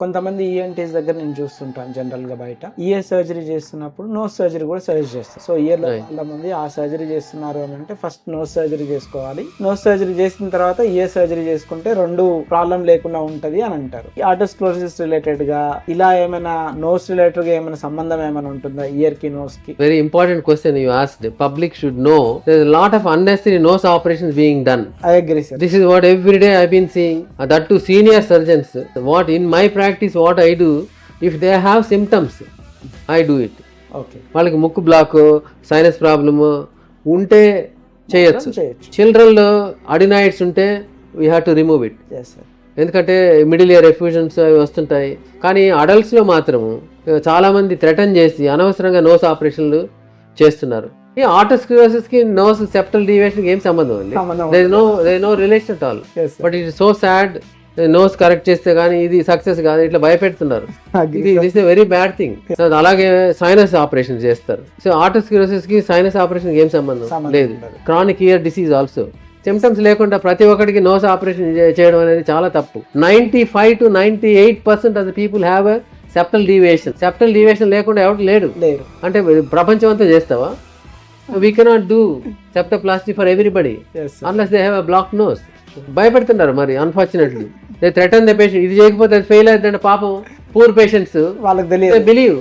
కొంతమంది ఈఎన్టీస్ దగ్గర నేను చూస్తుంటాను జనరల్ గా బయట ఇయర్ సర్జరీ చేస్తున్నప్పుడు నోస్ సర్జరీ కూడా సజెస్ట్ చేస్తారు. సో ఇయర్ లో చాలా మంది ఆ సర్జరీ చేస్తున్నారు అని అంటే ఫస్ట్ నోస్ సర్జరీ చేసుకోవాలి. నోస్ సర్జరీ చేసిన తర్వాత ఇయర్ సర్జరీ చేసుకుంటే రెండు ప్రాబ్లం లేకుండా ఉంటది అని అంటారు. ఆటోస్క్లోసిస్ రిలేటెడ్ గా ఇలా ఏమైనా నోస్ రిలేటెడ్ గా ఏమైనా సంబంధం ఏమైనా ఉంటుందా ఇయర్ కి నోస్ కి? Very important question you asked. Public should know there is a lot of unnecessary nose operations being done. I agree, sir. This is what every day I've been seeing. That to senior surgeons. What in my practice, what I do, if they have symptoms, I do it. Okay. వాళ్ళకి ముక్కు black, sinus problem ఉంటే చేయొచ్చు. చేయొచ్చు. చిల్డ్రన్లో adenoids ఉంటే we have to remove it. Yes, sir. ఎందుకంటే middle ear ఎఫ్యూజన్స్ అవి వస్తుంటాయి. కానీ అడల్ట్స్లో మాత్రము చాలామంది థ్రెటన్ చేసి అనవసరంగా నోస్ ఆపరేషన్లు చేస్తున్నారు. ఈ ఆటోస్క్లెరోసిస్కి నోస్ సెప్టల్ డీవియేషన్కి ఏం సంబంధం ఉంది? There no relation at all. Yes, sir. But it is so sad. Nose correct చేస్తే కానీ ఇది సక్సెస్ కాదు, ఇట్లా భయపెడుతున్నారు. Agree, ఇది sir. This very bad thing. అలాగే సైనస్ ఆపరేషన్ చేస్తారు. సో ఆటోస్క్లెరోసిస్ కి సైనస్ ఆపరేషన్ ఏం సంబంధం లేదు. Chronic ear disease also symptoms లేకుండా ప్రతి ఒక్కరికి నోస్ ఆపరేషన్ చేయడం అనేది చాలా తప్పు. 95 to 98% of the people have a septal deviation. Septal deviation లేకుండా ఎవరు లేడు. అంటే ప్రపంచం అంతా చేస్తావా? We cannot do septoplasty for everybody Yes, sir. Unless they have a block nose. భయపెడుతున్నారు మరి unfortunately. They threaten the patient. ఇది చేయకపోతే ఫెయిల్ అవుతుందంటే పాపం పూర్ పేషెంట్స్ వాళ్ళకి తెలియదు. బిలీవ్